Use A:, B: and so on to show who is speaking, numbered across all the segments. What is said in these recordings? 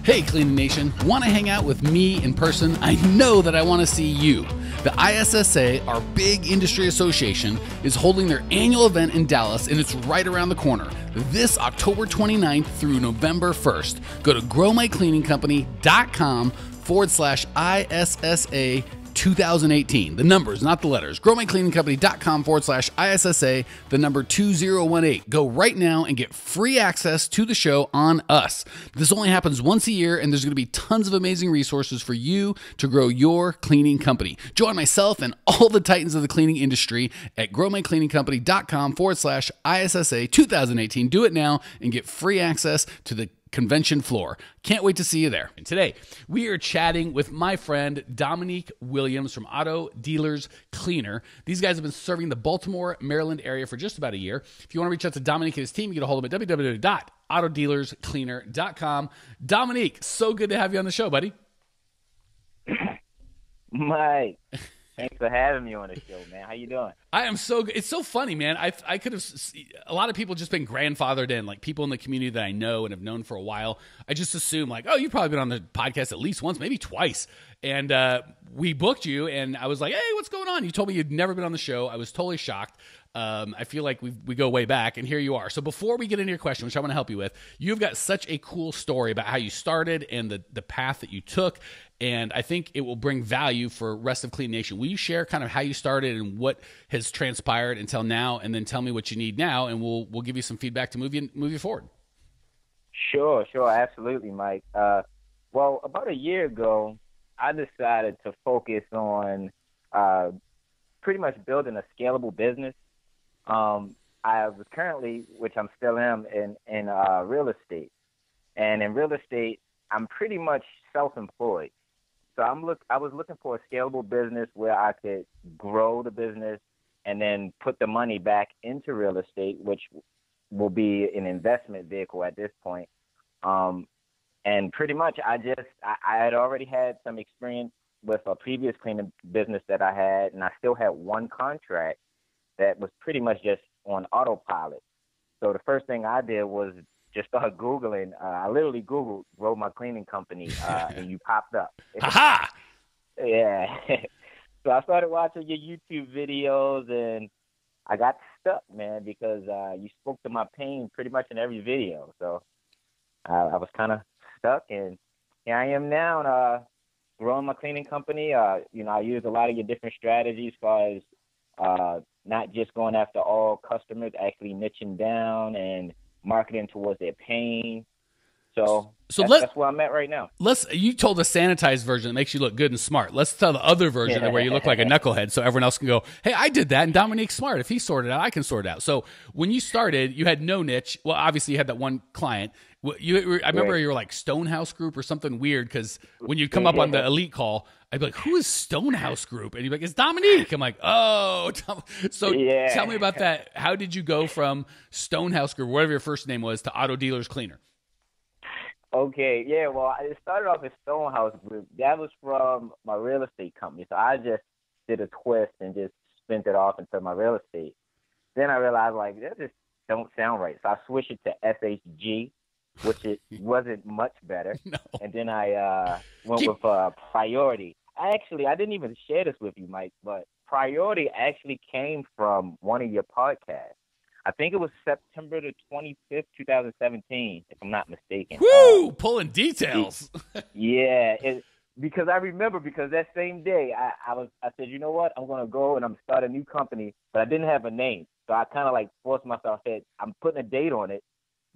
A: Hey Cleaning Nation, want to hang out with me in person? I know that I want to see you. The ISSA, our big industry association, is holding their annual event in Dallas, and it's right around the corner. This October 29th through November 1st. Go to growmycleaningcompany.com/ISSA 2018. The numbers, not the letters. growmycleaningcompany.com/ISSA, the number 2018. Go right now and get free access to the show on us. This only happens once a year, and there's going to be tons of amazing resources for you to grow your cleaning company. Join myself and all the titans of the cleaning industry at growmycleaningcompany.com/ISSA 2018. Do it now and get free access to the convention floor. Can't wait to see you there. And today, we are chatting with my friend Dominique Williams from Auto Dealers Cleaner. These guys have been serving the Baltimore, Maryland area for just about a year. If you want to reach out to Dominique and his team, you get a hold of him at www.autodealerscleaner.com. Dominique, so good to have you on the show, buddy.
B: Mike, thanks for having me on the show, man. How you doing?
A: I am so good. It's so funny, man. I could have, a lot of people just been grandfathered in, like people in the community that I know and have known for a while. I just assume like, oh, you've probably been on the podcast at least once, maybe twice. And we booked you and I was like, hey, what's going on? You told me you'd never been on the show. I was totally shocked. I feel like we go way back, and here you are. So before we get into your question, which I want to help you with, you've got such a cool story about how you started and the path that you took, and I think it will bring value for rest of Clean Nation. Will you share kind of how you started and what has transpired until now, and then tell me what you need now, and we'll give you some feedback to move you forward.
B: Sure, absolutely, Mike. Well, about a year ago, I decided to focus on pretty much building a scalable business. I was currently, which I'm still am, in real estate. And in real estate, I'm pretty much self-employed. So I was looking for a scalable business where I could grow the business and then put the money back into real estate, which will be an investment vehicle at this point. And pretty much I had already had some experience with a previous cleaning business that I had, and I still had one contract that was pretty much just on autopilot. So the first thing I did was just start Googling. I literally Googled "grow my cleaning company," and you popped up.
A: Ha!
B: Yeah. So I started watching your YouTube videos, and I got stuck, man, because you spoke to my pain pretty much in every video. So I was kind of stuck, and here I am now, growing my cleaning company. I use a lot of your different strategies as far as not just going after all customers, actually niching down and marketing towards their pain. So that's where I'm at right now.
A: You told the sanitized version that makes you look good and smart. Let's tell the other version where you look like a knucklehead, so everyone else can go, hey, I did that, and Dominique's smart. If he sorted it out, I can sort it out. So when you started, you had no niche. Well, obviously you had that one client. I remember you were like Stonehouse Group or something weird, because when you'd come up on the elite call, I'd be like, who is Stonehouse Group? And you'd be like, it's Dominique. I'm like, oh. So Tell me about that. How did you go from Stonehouse Group, whatever your first name was, to Auto Dealers Cleaner?
B: Okay, yeah, well, it started off as Stonehouse Group. That was from my real estate company. So I just did a twist and just spent it off into my real estate. Then I realized, like, that just don't sound right. So I switched it to SHG, which it wasn't much better. No. And then I went with Priority. I didn't even share this with you, Mike, but Priority actually came from one of your podcasts. I think it was September the 25th, 2017, if I'm not mistaken.
A: Woo! Pulling details.
B: Yeah, because I remember, because that same day I said, you know what, I'm going to go and I'm start a new company, but I didn't have a name. So I kind of like forced myself, I said, I'm putting a date on it,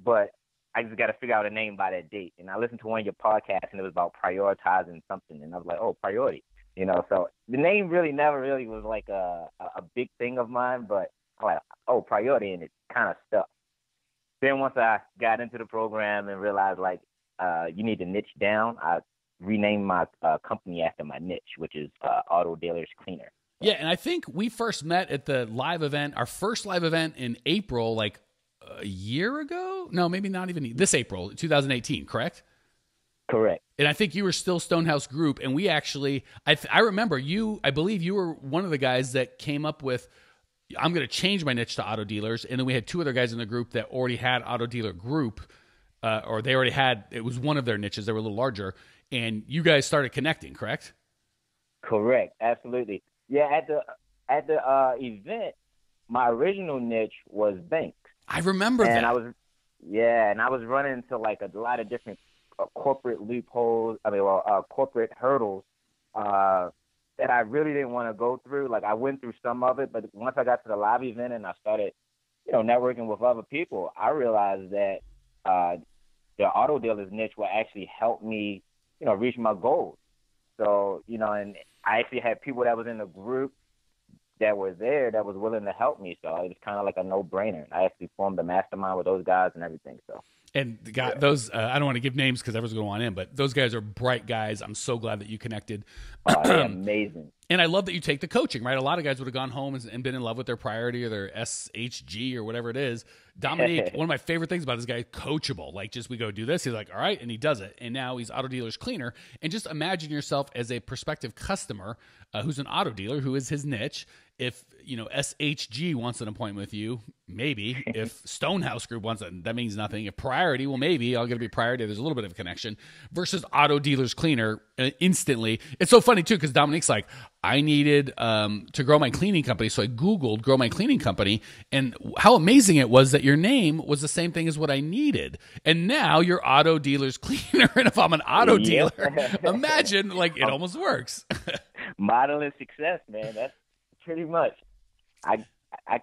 B: but I just got to figure out a name by that date. And I listened to one of your podcasts, and it was about prioritizing something. And I was like, oh, Priority. So the name really never really was like a big thing of mine, but I'm like, oh, Priority, and it kind of stuck. Then once I got into the program and realized, like, you need to niche down, I renamed my company after my niche, which is Auto Dealers Cleaner.
A: Yeah, and I think we first met at the live event, our first live event in April, like a year ago? No, maybe not even this April, 2018, correct?
B: Correct.
A: And I think you were still Stonehouse Group, and we actually, I remember I believe you were one of the guys that came up with, I'm going to change my niche to auto dealers, and then we had two other guys in the group that already had Auto Dealer Group, or they already had, it was one of their niches. They were a little larger, and you guys started connecting, correct?
B: Correct. Absolutely. Yeah. At the event, my original niche was banks.
A: I remember
B: and
A: that.
B: I was running into like a lot of different corporate loopholes. Corporate hurdles that I really didn't want to go through. Like I went through some of it, but once I got to the live event and I started, networking with other people, I realized that the auto dealer's niche will actually help me, reach my goals. So, and I actually had people that was in the group that were there that was willing to help me. So it was kind of like a no-brainer. I actually formed a mastermind with those guys and everything. So.
A: And those, I don't want to give names because everyone's going to want in, but those guys are bright guys. I'm so glad that you connected.
B: They're amazing.
A: And I love that you take the coaching, right? A lot of guys would have gone home and been in love with their priority or their SHG or whatever it is. Dominique, one of my favorite things about this guy, coachable. Like, just we go do this. He's like, all right, and he does it. And now he's auto dealer's cleaner. And just imagine yourself as a prospective customer who's an auto dealer, who is his niche. If, SHG wants an appointment with you, maybe. If Stonehouse Group wants it, that means nothing. If Priority, well, maybe I'll get to be Priority. There's a little bit of a connection. Versus Auto Dealer's Cleaner, instantly. It's so funny, too, because Dominique's like, I needed to grow my cleaning company, so I Googled grow my cleaning company, and how amazing it was that your name was the same thing as what I needed. And now you're Auto Dealer's Cleaner, and if I'm an auto dealer, imagine, like, it almost works.
B: Modeling success, man. That's pretty much. I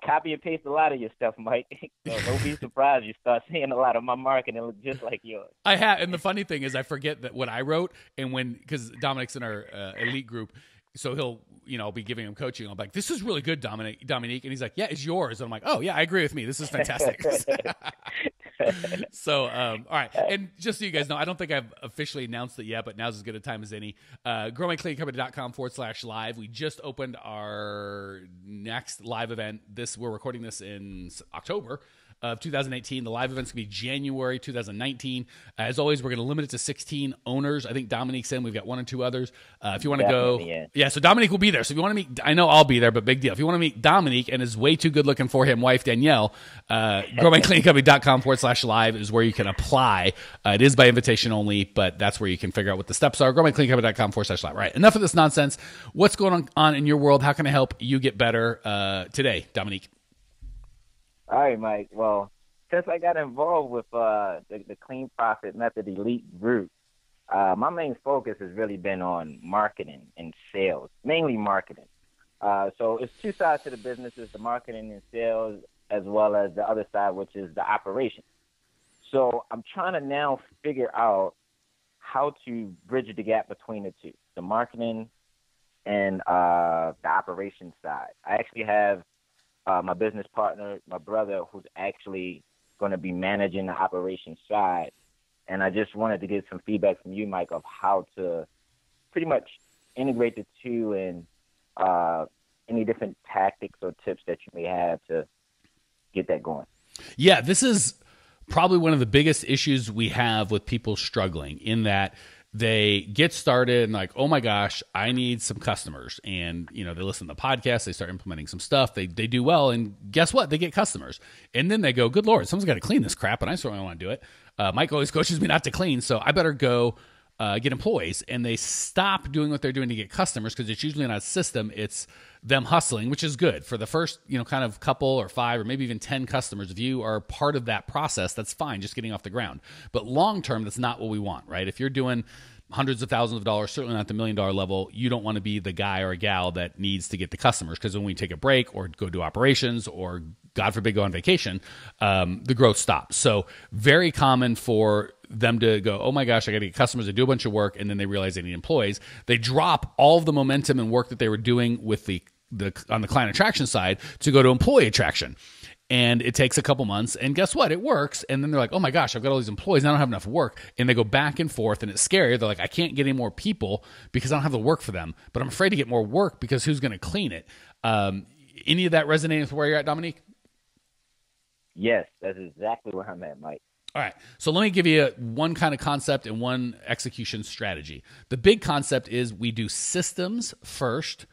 B: copy and paste a lot of your stuff, Mike. So don't be surprised you start seeing a lot of my marketing look just like yours.
A: I have, and the funny thing is I forget that what I wrote, and because Dominique's in our elite group, so he'll, I'll be giving him coaching. I'm like, this is really good, Dominique. And he's like, yeah, it's yours. And I'm like, oh, yeah, I agree with me. This is fantastic. So, all right. And just so you guys know, I don't think I've officially announced it yet, but now's as good a time as any. growmycleaningcompany.com/live. We just opened our next live event. We're recording this in October of 2018. The live event's going to be January 2019. As always, we're going to limit it to 16 owners. I think Dominique's in. We've got one or two others. If you want to go, yeah, so Dominique will be there. So if you want to meet, I know I'll be there, but big deal. If you want to meet Dominique and his way too good looking for him wife, Danielle, growmycleaningcompany.com/live is where you can apply. It is by invitation only, but that's where you can figure out what the steps are. growmycleaningcompany.com/live. Right. Enough of this nonsense. What's going on in your world? How can I help you get better today, Dominique?
B: All right, Mike. Well, since I got involved with the Clean Profit Method Elite group, my main focus has really been on marketing and sales, mainly marketing. So it's two sides to the business: is the marketing and sales, as well as the other side, which is the operations. So I'm trying to now figure out how to bridge the gap between the two, the marketing and the operations side. I actually have my business partner, my brother, who's actually going to be managing the operations side. And I just wanted to get some feedback from you, Mike, of how to pretty much integrate the two and any different tactics or tips that you may have to get that going.
A: Yeah, this is probably one of the biggest issues we have with people struggling, in that they get started and like, oh my gosh, I need some customers. And, they listen to the podcast, they start implementing some stuff, they do well, and guess what? They get customers. And then they go, good Lord, someone's got to clean this crap, and I certainly want to do it. Mike always coaches me not to clean, so I better go get employees. And they stop doing what they're doing to get customers, because it's usually not a system, it's them hustling, which is good. For the first, kind of couple or 5 or maybe even 10 customers, if you are part of that process, that's fine, just getting off the ground. But long term, that's not what we want, right? If you're doing hundreds of thousands of dollars, certainly not the $1 million level, you don't want to be the guy or a gal that needs to get the customers, because when we take a break or go do operations or, God forbid, go on vacation, the growth stops. So very common for them to go, oh my gosh, I got to get customers, they do a bunch of work, and then they realize they need employees. They drop all of the momentum and work that they were doing with the on the client attraction side to go to employee attraction. And it takes a couple months, and guess what? It works. And then they're like, oh my gosh, I've got all these employees, and I don't have enough work. And they go back and forth, and it's scary. They're like, I can't get any more people because I don't have the work for them, but I'm afraid to get more work because who's going to clean it? Any of that resonating with where you're at, Dominique?
B: Yes, that's exactly where I'm at, Mike.
A: All right, so let me give you one kind of concept and one execution strategy. The big concept is we do systems first,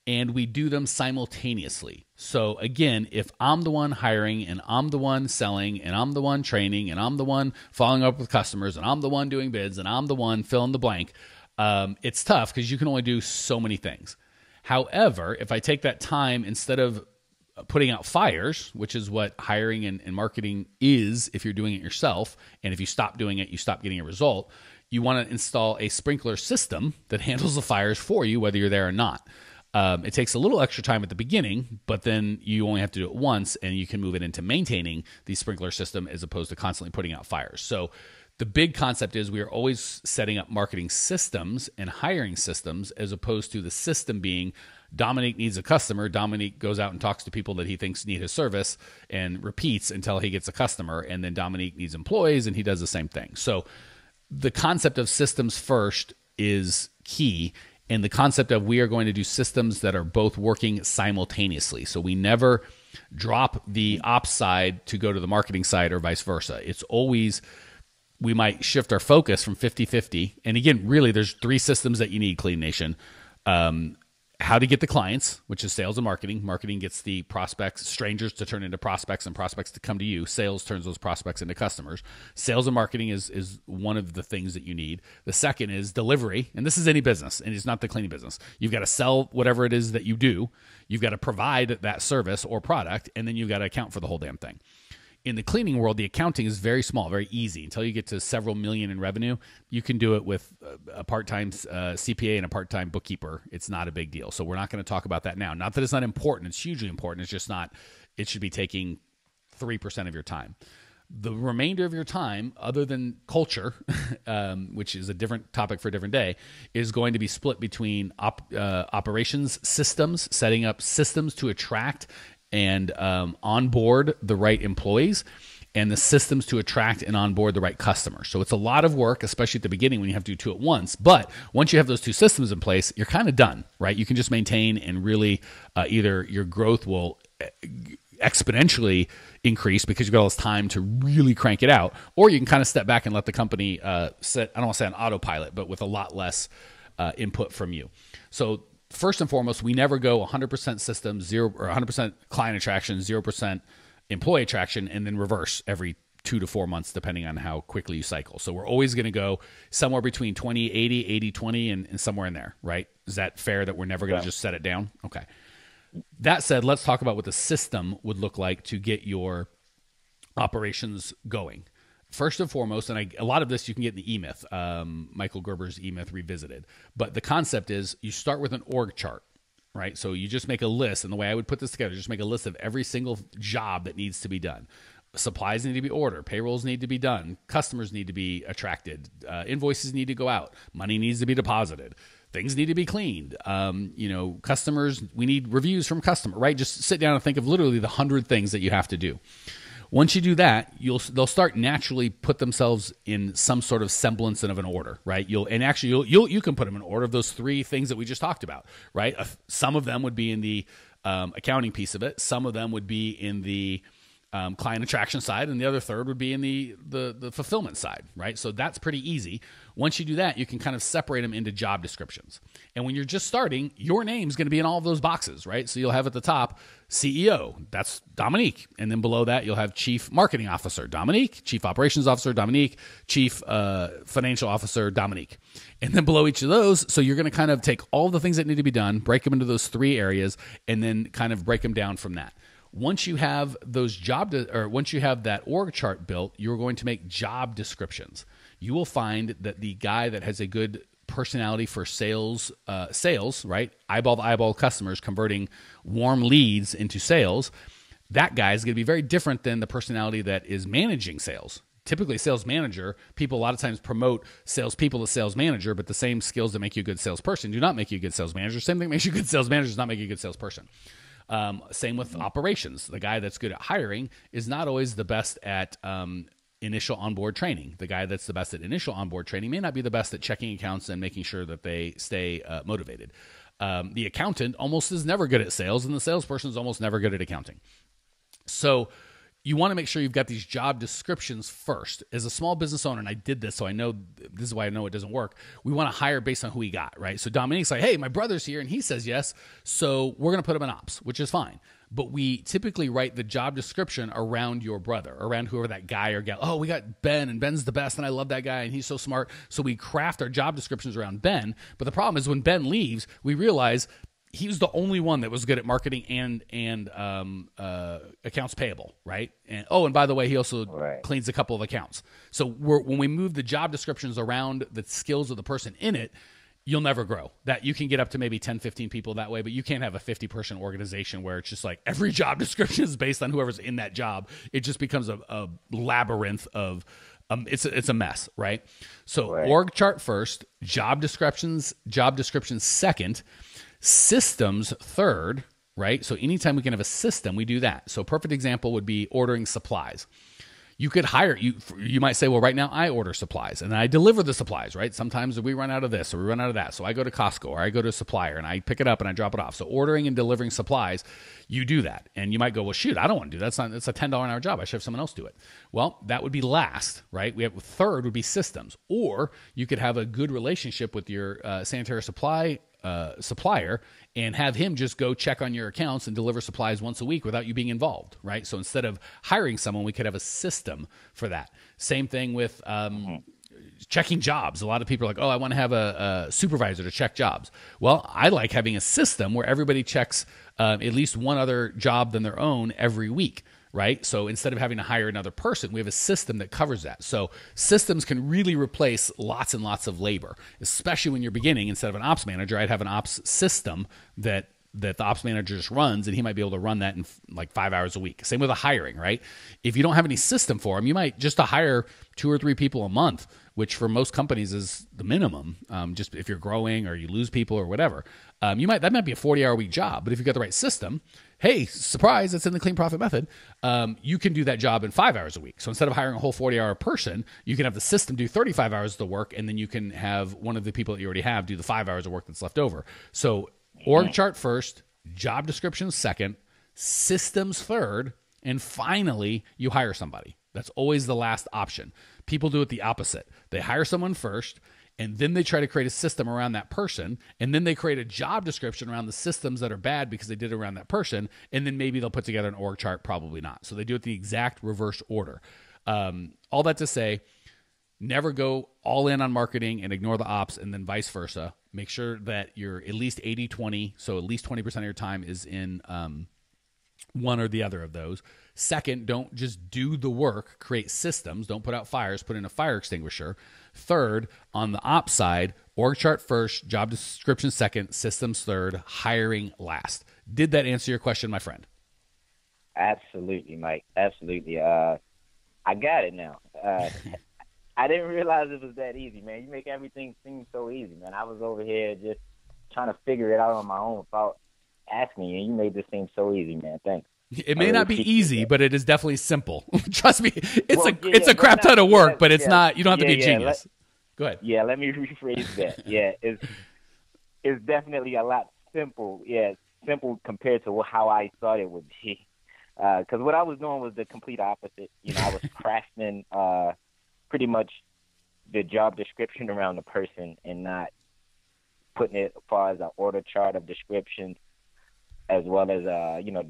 A: and we do them simultaneously. So again, if I'm the one hiring and I'm the one selling and I'm the one training and I'm the one following up with customers and I'm the one doing bids and I'm the one fill in the blank, it's tough because you can only do so many things. However, if I take that time, instead of putting out fires, which is what hiring and marketing is if you're doing it yourself, and if you stop doing it, you stop getting a result, you want to install a sprinkler system that handles the fires for you, whether you're there or not. It takes a little extra time at the beginning, but then you only have to do it once, and you can move it into maintaining the sprinkler system as opposed to constantly putting out fires. So the big concept is we are always setting up marketing systems and hiring systems, as opposed to the system being Dominique needs a customer. Dominique goes out and talks to people that he thinks need his service and repeats until he gets a customer. And then Dominique needs employees, and he does the same thing. So the concept of systems first is key. And the concept of we are going to do systems that are both working simultaneously. So we never drop the ops side to go to the marketing side or vice versa. It's always, we might shift our focus from 50-50. And again, really, there's three systems that you need, Clean Nation. How to get the clients, which is sales and marketing. Marketing gets the prospects, strangers to turn into prospects, and prospects to come to you. Sales turns those prospects into customers. Sales and marketing is one of the things that you need. The second is delivery, and this is any business, and it's not the cleaning business. You've got to sell whatever it is that you do. You've got to provide that service or product, and then you've got to account for the whole damn thing. In the cleaning world, the accounting is very small, very easy. Until you get to several million in revenue, you can do it with a part-time CPA and a part-time bookkeeper. It's not a big deal. So we're not going to talk about that now. Not that it's not important. It's hugely important. It's just not, it should be taking 3% of your time. The remainder of your time, other than culture, which is a different topic for a different day, is going to be split between operations systems, setting up systems to attract and onboard the right employees, and the systems to attract and onboard the right customers. So it's a lot of work, especially at the beginning when you have to do two at once. But once you have those two systems in place, you're kind of done, right? You can just maintain, and really either your growth will exponentially increase because you've got all this time to really crank it out, or you can kind of step back and let the company sit, I don't want to say on autopilot, but with a lot less input from you. So first and foremost, we never go 100% systems, 100% client attraction, 0% employee attraction, and then reverse every 2 to 4 months, depending on how quickly you cycle. So we're always going to go somewhere between 20-80, 80-20, and somewhere in there, right? Is that fair that we're never going to just set it down? Okay. That said, let's talk about what the system would look like to get your operations going. First and foremost, and a lot of this you can get in the E-Myth, Michael Gerber's E-Myth Revisited. But the concept is you start with an org chart, right? So you just make a list, and the way I would put this together, just make a list of every single job that needs to be done. Supplies need to be ordered, payrolls need to be done, customers need to be attracted, invoices need to go out, money needs to be deposited, things need to be cleaned. Customers, we need reviews from customer, right? Just sit down and think of literally the 100 things that you have to do. Once you do that, they'll start naturally put themselves in some sort of semblance of an order, right? You can put them in order of those three things that we just talked about, right? Some of them would be in the accounting piece of it. Some of them would be in the client attraction side, and the other third would be in the fulfillment side, right? So that's pretty easy. Once you do that, you can kind of separate them into job descriptions. And when you're just starting, your name's going to be in all of those boxes, right? So you'll have at the top CEO, that's Dominique. And then below that, you'll have Chief Marketing Officer, Dominique, Chief Operations Officer, Dominique, Chief Financial Officer, Dominique. And then below each of those, so you're going to kind of take all the things that need to be done, break them into those three areas, and then kind of break them down from that. Once you have those once you have that org chart built, you're going to make job descriptions. You will find that the guy that has a good personality for sales, right? Eyeball to eyeball customers, converting warm leads into sales. That guy is going to be very different than the personality that is managing sales. Typically, a sales manager, people a lot of times promote salespeople to sales manager, but the same skills that make you a good salesperson do not make you a good sales manager. Same thing makes you a good sales manager does not make you a good salesperson. Same with operations. The guy that's good at hiring is not always the best at initial onboard training. The guy that's the best at initial onboard training may not be the best at checking accounts and making sure that they stay motivated. The accountant almost is never good at sales, and the salesperson is almost never good at accounting. So you want to make sure you've got these job descriptions first. As a small business owner, and I did this, so I know this is why I know it doesn't work. We want to hire based on who we got, right? So Dominique's like, hey, my brother's here, and he says yes, so we're going to put him in ops, which is fine. But we typically write the job description around your brother, around whoever that guy or gal. Oh, we got Ben, and Ben's the best, and I love that guy, and he's so smart. So we craft our job descriptions around Ben. But the problem is when Ben leaves, we realize he was the only one that was good at marketing and accounts payable, right? And by the way, he also cleans a couple of accounts. So when we move the job descriptions around the skills of the person in it, you'll never grow. That you can get up to maybe 10, 15 people that way, but you can't have a 50-person organization where it's just like every job description is based on whoever's in that job. It just becomes a labyrinth of it's a mess, right? So org chart first, job descriptions second, systems third, right? So anytime we can have a system, we do that. So a perfect example would be ordering supplies. You could hire, you might say, well, right now I order supplies and I deliver the supplies, right? Sometimes we run out of this or we run out of that. So I go to Costco or I go to a supplier and I pick it up and I drop it off. So ordering and delivering supplies, you do that. And you might go, well, shoot, I don't want to do that. It's a $10 an hour job. I should have someone else do it. Well, that would be last, right? Third would be systems. Or you could have a good relationship with your sanitary supplier and have him just go check on your accounts and deliver supplies once a week without you being involved, right? So instead of hiring someone, we could have a system for that. Same thing with checking jobs. A lot of people are like, oh, I want to have a supervisor to check jobs. Well, I like having a system where everybody checks at least one other job than their own every week, right? So instead of having to hire another person, we have a system that covers that. So systems can really replace lots and lots of labor, especially when you're beginning. Instead of an ops manager, I'd have an ops system that the ops manager just runs, and he might be able to run that in like 5 hours a week. Same with a hiring, right? If you don't have any system for them, you might just hire 2 or 3 people a month, which for most companies is the minimum. Just if you're growing or you lose people or whatever, that might be a 40-hour week job. But if you've got the right system, hey, surprise, it's in the clean profit method. You can do that job in 5 hours a week. So instead of hiring a whole 40-hour person, you can have the system do 35 hours of the work, and then you can have one of the people that you already have do the 5 hours of work that's left over. So org chart first, job description second, systems third, and finally, you hire somebody. That's always the last option. People do it the opposite. They hire someone first, and then they try to create a system around that person, and then they create a job description around the systems that are bad because they did it around that person, and then maybe they'll put together an org chart, probably not. So they do it the exact reverse order. All that to say, never go all in on marketing and ignore the ops, and then vice versa. Make sure that you're at least 80-20, so at least 20% of your time is in one or the other of those. Second, don't just do the work, create systems. Don't put out fires, put in a fire extinguisher. Third, on the ops side, org chart first, job description second, systems third, hiring last. Did that answer your question, my friend?
B: Absolutely, Mike. Absolutely. I got it now. I didn't realize it was that easy, man. You make everything seem so easy, man. I was over here just trying to figure it out on my own without asking you, and you made this seem so easy, man. Thanks.
A: It may not be easy, but it is definitely simple. Trust me, it's a crap ton of work, but it's not. You don't have to be a genius. Go ahead.
B: Yeah, let me rephrase that. Yeah, it's definitely a lot simple. Yeah, simple compared to how I thought it would be. Because what I was doing was the complete opposite. I was crafting pretty much the job description around the person and not putting it as far as an order chart of descriptions, as well as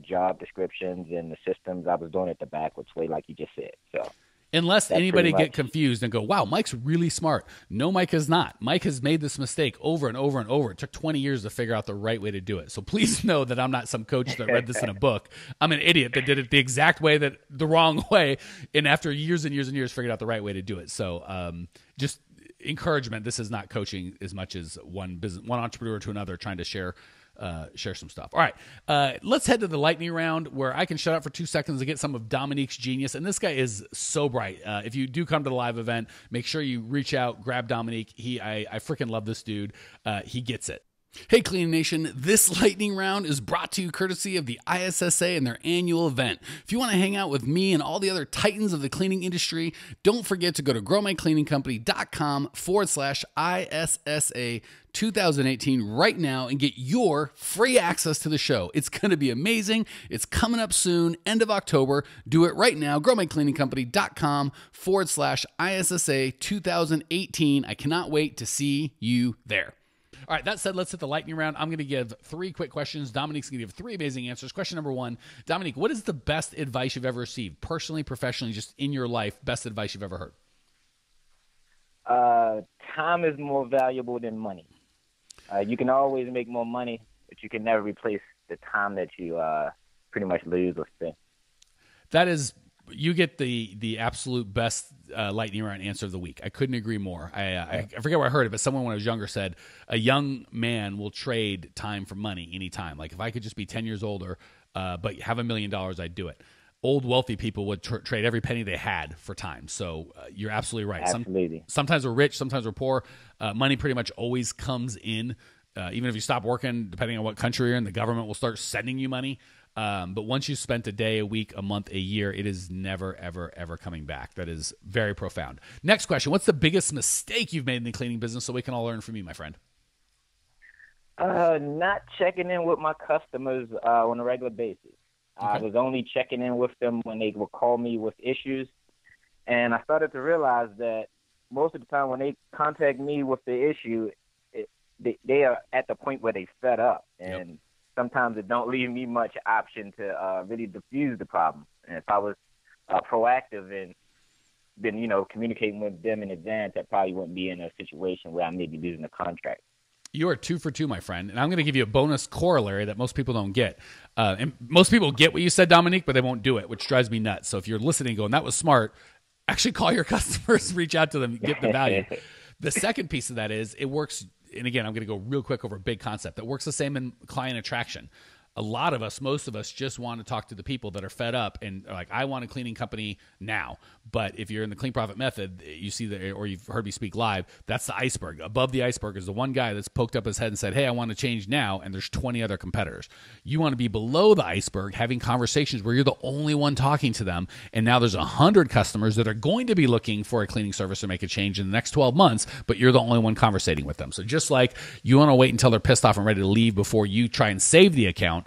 B: job descriptions and the systems. I was doing it the backwards way, like you just said. So, unless
A: anybody get confused and go, "Wow, Mike's really smart." No, Mike is not. Mike has made this mistake over and over and over. It took 20 years to figure out the right way to do it. So please know that I'm not some coach that read this in a book. I'm an idiot that did it the exact way, the wrong way, and after years and years and years figured out the right way to do it. So just encouragement. This is not coaching as much as one entrepreneur to another trying to share some stuff. All right, let's head to the lightning round where I can shut up for 2 seconds to get some of Dominique's genius. And this guy is so bright. If you do come to the live event, make sure you reach out, grab Dominique. I freaking love this dude. He gets it. Hey, Cleaning Nation, this lightning round is brought to you courtesy of the ISSA and their annual event. If you want to hang out with me and all the other titans of the cleaning industry, don't forget to go to growmycleaningcompany.com/ISSA 2018 right now and get your free access to the show. It's going to be amazing. It's coming up soon, end of October. Do it right now. growmycleaningcompany.com/ISSA 2018. I cannot wait to see you there. All right, that said, let's hit the lightning round. I'm going to give 3 quick questions. Dominique's going to give 3 amazing answers. Question number 1, Dominique, what is the best advice you've ever received, personally, professionally, just in your life, best advice you've ever heard?
B: Time is more valuable than money. You can always make more money, but you can never replace the time that you pretty much lose or spend.
A: That is, you get the absolute best lightning round answer of the week. I couldn't agree more. I forget where I heard it, but someone when I was younger said, a young man will trade time for money anytime. Like if I could just be 10 years older, but have $1 million, I'd do it. Old wealthy people would trade every penny they had for time. So you're absolutely right.
B: Absolutely.
A: Sometimes we're rich, sometimes we're poor. Money pretty much always comes in. Even if you stop working, depending on what country you're in, the government will start sending you money. But once you spent a day, a week, a month, a year, it is never, ever, ever coming back. That is very profound. Next question. What's the biggest mistake you've made in the cleaning business so we can all learn from you, my friend?
B: Not checking in with my customers on a regular basis. Okay. I was only checking in with them when they would call me with issues. And I started to realize that most of the time when they contact me with the issue, they are at the point where they fed up. And sometimes it don't leave me much option to really diffuse the problem. And if I was proactive and been, communicating with them in advance, I probably wouldn't be in a situation where I may be losing the contract.
A: You are 2 for 2, my friend. And I'm going to give you a bonus corollary that most people don't get. And most people get what you said, Dominique, but they won't do it, which drives me nuts. So if you're listening going, that was smart, actually call your customers, reach out to them, get the value. The second piece of that is it works. And again, I'm going to go real quick over a big concept that works the same in client attraction. A lot of us, most of us just want to talk to the people that are fed up and are like, I want a cleaning company now. But if you're in the Clean Profit Method, you see that, or you've heard me speak live, that's the iceberg. Above the iceberg is the one guy that's poked up his head and said, hey, I want to change now. And there's 20 other competitors. You want to be below the iceberg, having conversations where you're the only one talking to them. And now there's 100 customers that are going to be looking for a cleaning service to make a change in the next 12 months, but you're the only one conversating with them. So just like you want to wait until they're pissed off and ready to leave before you try and save the account,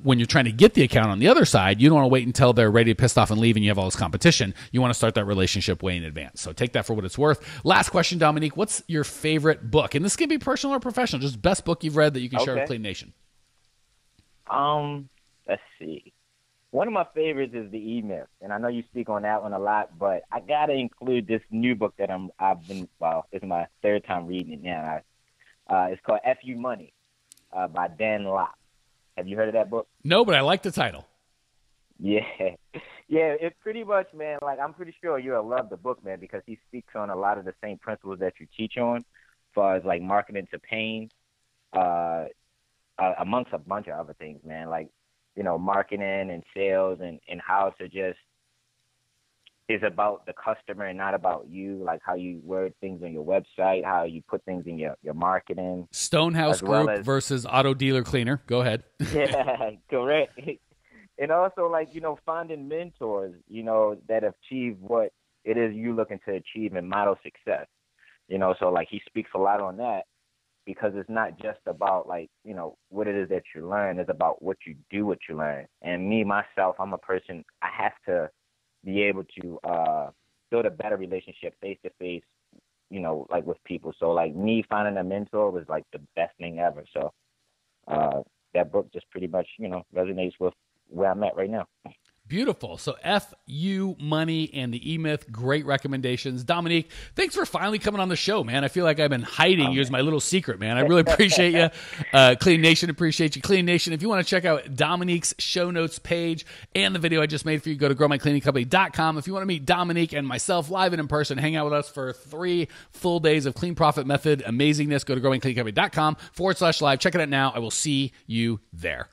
A: when you're trying to get the account on the other side, you don't want to wait until they're ready to pissed off and leave and you have all this competition. You want to start that relationship way in advance. So take that for what it's worth. Last question, Dominique, what's your favorite book? And this can be personal or professional, just best book you've read that you can share with Clean Nation.
B: Let's see. One of my favorites is The E-Myth, and I know you speak on that one a lot, but I got to include this new book that it's my 3rd time reading it now. It's called F.U. Money by Dan Locke. Have you heard of that book?
A: No, but I like the title.
B: Yeah. Yeah, it's pretty much, man, like I'm pretty sure you'll love the book, man, because he speaks on a lot of the same principles that you teach on as far as like marketing to pain, amongst a bunch of other things, man, like, marketing and sales and how to just is about the customer and not about you, like how you word things on your website, how you put things in your marketing.
A: Stonehouse Group versus Auto Dealer Cleaner. Go ahead.
B: Yeah, correct. And also, like, finding mentors, that achieve what it is you looking to achieve and model success. So, like, he speaks a lot on that because it's not just about, like, what it is that you learn. It's about what you do, what you learn. And me, myself, I'm a person, I have to be able to build a better relationship face-to-face, like with people. So, like, me finding a mentor was, like, the best thing ever. So that book just pretty much, resonates with where I'm at right now.
A: Beautiful. So F.U. Money and the E-Myth, great recommendations. Dominique, thanks for finally coming on the show, man. I feel like I've been hiding you as my little secret, man. I really appreciate you. Clean Nation, appreciate you. Clean Nation, if you want to check out Dominique's show notes page and the video I just made for you, go to growmycleaningcompany.com. If you want to meet Dominique and myself live and in person, hang out with us for 3 full days of Clean Profit Method amazingness, go to growmycleaningcompany.com/live. Check it out now. I will see you there.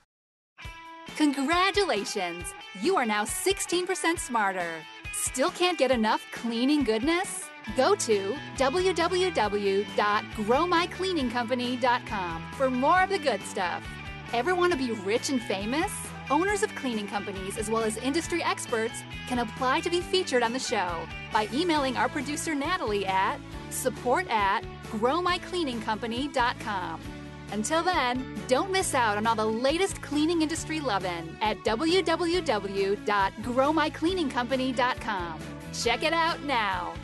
C: Congratulations! You are now 16% smarter. Still can't get enough cleaning goodness? Go to www.growmycleaningcompany.com for more of the good stuff. Ever want to be rich and famous? Owners of cleaning companies, as well as industry experts, can apply to be featured on the show by emailing our producer Natalie at support@growmycleaningcompany.com. Until then, don't miss out on all the latest cleaning industry lovin' at www.growmycleaningcompany.com. Check it out now.